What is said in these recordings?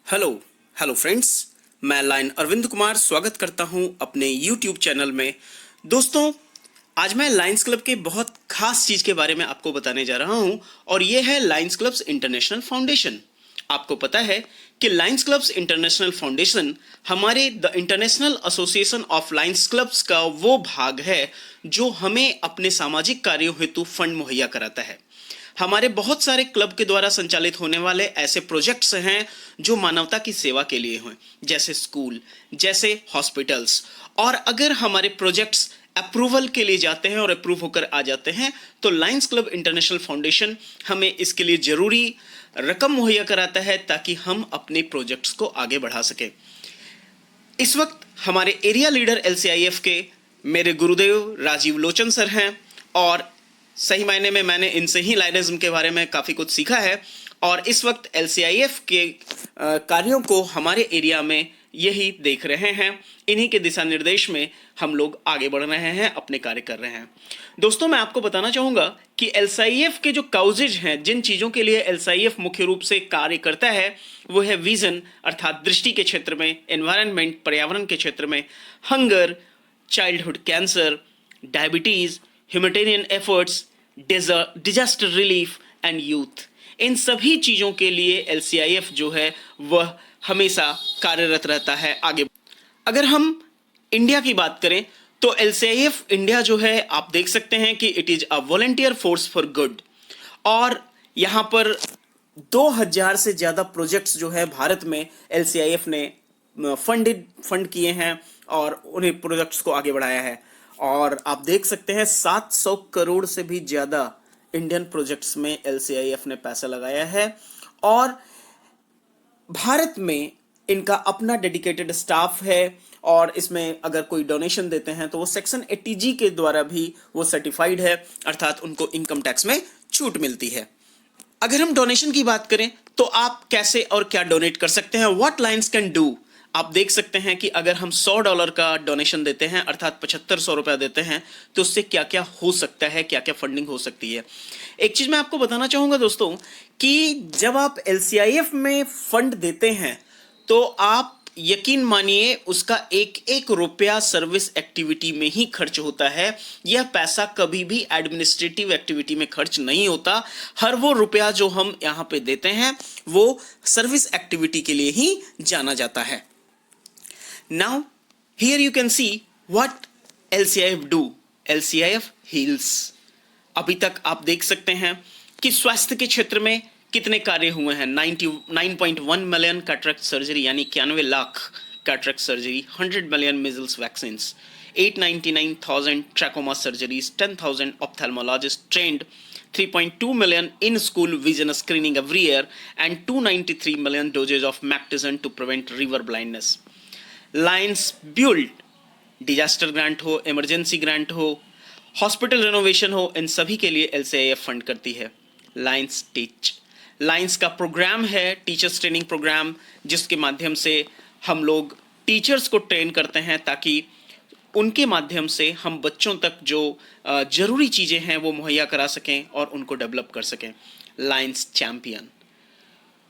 Hello hello friends, मैं lion Arvind Kumar स्वागत करता हूं अपने YouTube चैनल में। दोस्तों, आज मैं लायंस क्लब के बहुत खास चीज़ के बारे में आपको बताने जा रहा हूं और ये है लायंस क्लब्स इंटरनेशनल फाउंडेशन। आपको पता है कि लायंस क्लब्स इंटरनेशनल फाउंडेशन हमारे the international association of Lions clubs का वो भाग है जो हमें अपने सामाजिक कार्यों हेतु फंड मुहैया कराता है। हमारे बहुत सारे क्लब के द्वारा संचालित होने वाले ऐसे प्रोजेक्ट्स हैं जो मानवता की सेवा के लिए हैं, जैसे स्कूल, जैसे हॉस्पिटल्स। और अगर हमारे प्रोजेक्ट्स अप्रूवल के लिए जाते हैं और अप्रूव होकर आ जाते हैं तो लायंस क्लब इंटरनेशनल फाउंडेशन हमें इसके लिए जरूरी रकम मुहैया कराता है ताकि हम अपने प्रोजेक्ट्स को आगे बढ़ा सकें। इस वक्त हमारे एरिया लीडर LCIF के मेरे गुरुदेव राजीव लोचन सर हैं और सही मायने में मैंने इनसे ही लायनिज्म के बारे में काफ़ी कुछ सीखा है और इस वक्त LCIF के कार्यों को हमारे एरिया में यही देख रहे हैं। इन्हीं के दिशा निर्देश में हम लोग आगे बढ़ रहे हैं, अपने कार्य कर रहे हैं। दोस्तों, मैं आपको बताना चाहूँगा कि LCIF के जो काउजेज हैं, जिन चीज़ों के लिए LCIF मुख्य रूप से कार्य करता है, वो है विजन अर्थात दृष्टि के क्षेत्र में, एनवायरनमेंट पर्यावरण के क्षेत्र में, hunger, childhood cancer, diabetes, humanitarian efforts, disaster relief and youth. इन सभी चीज़ों के लिए LCIF जो है वह हमेशा कार्यरत रहता है आगे। अगर हम इंडिया की बात करें तो LCIF इंडिया जो है, आप देख सकते हैं कि it is a volunteer force for good और यहाँ पर 2000 से ज़्यादा प्रोजेक्ट्स जो है भारत में LCIF ने फंड किए हैं और उन्हें प्रोजेक्ट्स को आगे बढ़ाया है। और आप देख सकते हैं 700 करोड़ से भी ज़्यादा इंडियन प्रोजेक्ट्स में LCIF ने पैसा लगाया है और भारत में इनका अपना डेडिकेटेड स्टाफ है और इसमें अगर कोई डोनेशन देते हैं तो वो सेक्शन 80G के द्वारा भी वो सर्टिफाइड है, अर्थात उनको इनकम टैक्स में छूट मिलती है। अगर हम डोनेशन की बात करें तो आप कैसे और क्या डोनेट कर सकते हैं, व्हाट लायंस कैन डू। आप देख सकते हैं कि अगर हम $100 का डोनेशन देते हैं अर्थात 7500 रुपया देते हैं तो उससे क्या क्या हो सकता है, क्या क्या फंडिंग हो सकती है। एक चीज़ मैं आपको बताना चाहूँगा दोस्तों कि जब आप LCIF में फंड देते हैं तो आप यकीन मानिए उसका एक एक रुपया सर्विस एक्टिविटी में ही खर्च होता है। यह पैसा कभी भी एडमिनिस्ट्रेटिव एक्टिविटी में खर्च नहीं होता। हर वो रुपया जो हम यहाँ पे देते हैं वो सर्विस एक्टिविटी के लिए ही जाना जाता है। Now, here you can see what LCIF do. LCIF heals. अभी तक आप देख सकते हैं कि स्वास्थ्य के क्षेत्र में कितने कार्य हुए हैं। 9.1 मिलियन कैटरेक्ट सर्जरी यानी 91 lakh cataract surgery, 100 million measles vaccine, 899,000 trachoma surgeries, 10,000 ophthalmologists trained, 3.2 million in-school vision screening every year, and 293 million doses of Mactizan to prevent river blindness. Lions build, disaster grant हो, emergency grant हो, hospital renovation हो, इन सभी के लिए LCIF fund करती है। Lions teach, Lions का programme है टीचर्स ट्रेनिंग प्रोग्राम, जिसके माध्यम से हम लोग टीचर्स को ट्रेन करते हैं ताकि उनके माध्यम से हम बच्चों तक जो जरूरी चीज़ें हैं वो मुहैया करा सकें और उनको डेवलप कर सकें। Lions champion,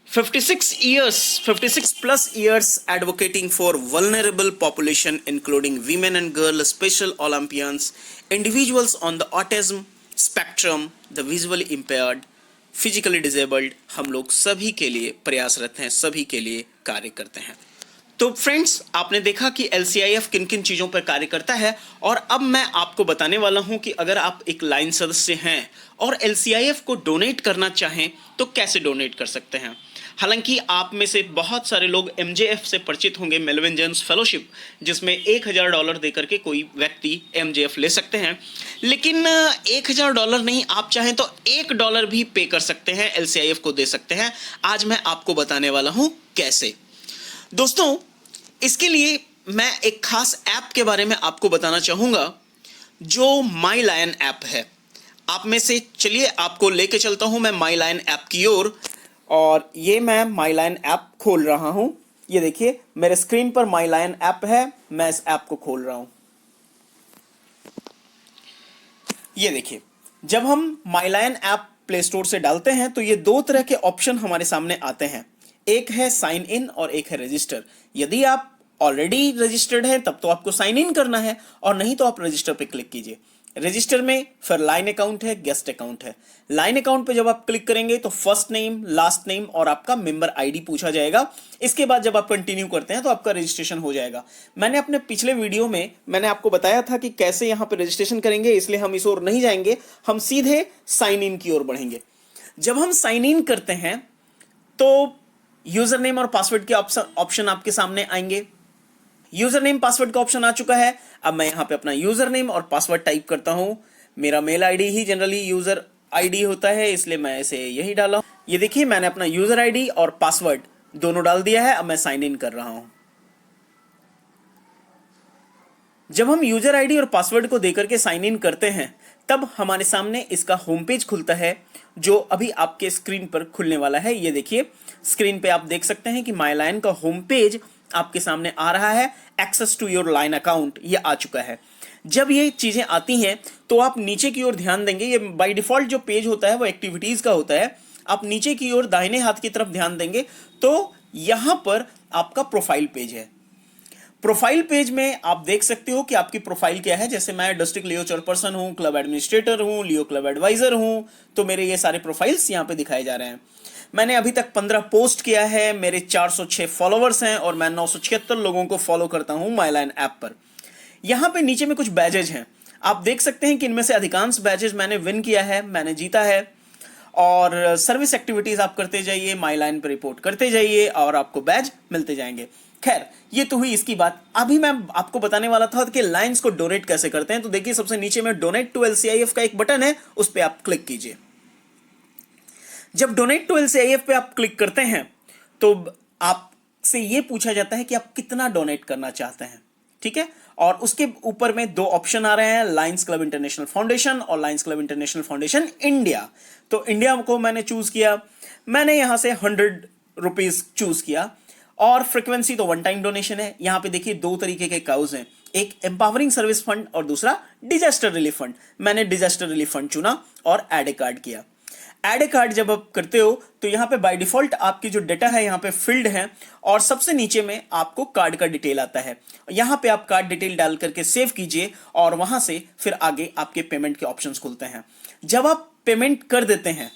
56 plus years advocating for vulnerable population including women and girls, special Olympians, individuals on the autism spectrum, the visually impaired, physically disabled, हम लोग सभी के लिए प्रयासरत हैं, सभी के लिए कार्य करते हैं। तो फ्रेंड्स, आपने देखा कि LCIF किन किन चीज़ों पर कार्य करता है और अब मैं आपको बताने वाला हूं कि अगर आप एक लाइन सदस्य हैं और LCIF को डोनेट करना चाहें तो कैसे डोनेट कर सकते हैं। हालांकि आप में से बहुत सारे लोग MJF से परिचित होंगे, मेलविन जेम्स फेलोशिप, जिसमें $1000 देकर के कोई व्यक्ति MJF ले सकते हैं। लेकिन $1000 नहीं, आप चाहें तो $1 भी पे कर सकते हैं, LCIF को दे सकते हैं। आज मैं आपको बताने वाला हूं कैसे। दोस्तों, इसके लिए मैं एक खास ऐप के बारे में आपको बताना चाहूँगा जो माई लायन ऐप है। आप में से चलिए आपको लेके चलता हूँ मैं माई लायन ऐप की ओर और ये मैं माई लायन ऐप खोल रहा हूँ। ये देखिए मेरे स्क्रीन पर माई लायन ऐप है, मैं इस ऐप को खोल रहा हूँ। ये देखिए, जब हम माई लायन ऐप प्ले स्टोर से डालते हैं तो ये दो तरह के ऑप्शन हमारे सामने आते हैं। एक है साइन इन और एक है रजिस्टर। यदि आप ऑलरेडी रजिस्टर्ड हैं तब तो आपको साइन इन करना है, और नहीं तो आप रजिस्टर पे क्लिक कीजिए। रजिस्टर में फिर लाइन अकाउंट है, गेस्ट अकाउंट है। लाइन अकाउंट पे जब आप क्लिक करेंगे तो फर्स्ट नेम, लास्ट नेम और आपका मेंबर आईडी पूछा जाएगा। इसके बाद जब आप कंटिन्यू करते हैं तो आपका रजिस्ट्रेशन हो जाएगा। मैंने अपने पिछले वीडियो में मैंने आपको बताया था कि कैसे यहां पे रजिस्ट्रेशन करेंगे, इसलिए हम इस ओर नहीं जाएंगे, हम सीधे साइन इन की ओर बढ़ेंगे। जब हम साइन इन करते हैं तो यूजर नेम और पासवर्ड के ऑप्शन आपके सामने आएंगे। यूजर नेम पासवर्ड का ऑप्शन आ चुका है। अब मैं यहां पे अपना यूजर नेम और पासवर्ड टाइप करता हूं। मेरा मेल आईडी ही जनरली यूजर आईडी होता है, इसलिए मैं इसे यही डाला। ये देखिए मैंने अपना यूजर आईडी और पासवर्ड दोनों डाल दिया है। अब मैं साइन इन कर रहा हूं। जब हम यूजर आईडी और पासवर्ड को देकर के साइन इन करते हैं तब हमारे सामने इसका होम पेज खुलता है, जो अभी आपके स्क्रीन पर खुलने वाला है। ये देखिए स्क्रीन पे आप देख सकते हैं कि माई लाइन का होम पेज आपके सामने आ रहा है। Access to your line account ये आ चुका है। जब ये चीजें आती हैं तो आप नीचे की ओर ध्यान देंगे। ये बाय डिफॉल्ट जो पेज होता है वो एक्टिविटीज का होता है। आप नीचे की ओर दाहिने हाथ की तरफ ध्यान देंगे तो यहां पर आपका प्रोफाइल पेज है। प्रोफाइल पेज में आप देख सकते हो कि आपकी प्रोफाइल क्या है। जैसे मैं डिस्ट्रिक्ट लियो चेयरपर्सन हूं, क्लब एडमिनिस्ट्रेटर हूं, लियो क्लब एडवाइजर हूं, तो मेरे ये सारे प्रोफाइल्स यहां पे दिखाए जा रहे हैं। मैंने अभी तक 15 पोस्ट किया है, मेरे 406 फॉलोवर्स हैं और मैं 976 लोगों को फॉलो करता हूं माईलाइन ऐप पर। यहां पे नीचे में कुछ बैजेज हैं, आप देख सकते हैं कि इनमें से अधिकांश बैजेज मैंने विन किया है, मैंने जीता है। और सर्विस एक्टिविटीज आप करते जाइए, माईलाइन पर रिपोर्ट करते जाइए और आपको बैज मिलते जाएंगे। खैर ये तो हुई इसकी बात। अभी मैं आपको बताने वाला था कि लाइन्स को डोनेट कैसे करते हैं। तो देखिए सबसे नीचे में डोनेट टू एलसीआईएफ का एक बटन है, उस पर आप क्लिक कीजिए। जब डोनेट टू एलसीआईएफ पे आप क्लिक करते हैं तो आपसे यह पूछा जाता है कि आप कितना डोनेट करना चाहते हैं, ठीक है। और उसके ऊपर में दो ऑप्शन आ रहे हैं, लायंस क्लब इंटरनेशनल फाउंडेशन और Lions club international foundation India. तो इंडिया को मैंने चूज किया। मैंने यहां से 100 रुपीज चूज किया और फ्रीक्वेंसी तो वन टाइम डोनेशन है। यहां पे देखिए दो तरीके के काउज हैं, एक एम्पावरिंग सर्विस फंड और दूसरा डिजास्टर रिलीफ फंड। मैंने डिजास्टर रिलीफ फंड चुना और ऐड ए कार्ड किया। ऐड ए कार्ड जब आप करते हो तो यहां पे बाय डिफॉल्ट आपकी जो डेटा है यहां पे फिल्ड है और सबसे नीचे में आपको कार्ड का डिटेल आता है। यहां पे आप कार्ड डिटेल डाल करके सेव कीजिए और वहां से फिर आगे आपके पेमेंट के ऑप्शंस खुलते हैं। जब आप पेमेंट कर देते हैं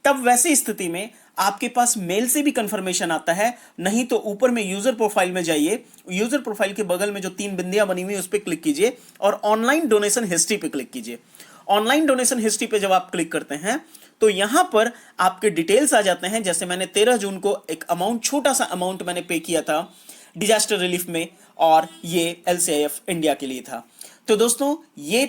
तब वैसी स्थिति में आपके पास मेल से भी कंफर्मेशन आता है, नहीं तो ऊपर में यूजर प्रोफाइल में जाइए। यूजर प्रोफाइल के बगल में जो 3 बिंदियां बनी हुई है उस पर क्लिक कीजिए और ऑनलाइन डोनेशन हिस्ट्री पे क्लिक कीजिए। ऑनलाइन डोनेशन हिस्ट्री पे जब आप क्लिक करते हैं तो यहां पर आपके डिटेल्स आ जाते हैं। जैसे मैंने 13 जून को एक अमाउंट, छोटा सा अमाउंट मैंने पे किया था डिजास्टर रिलीफ में और ये एलसीआईएफ इंडिया के लिए था। तो दोस्तों ये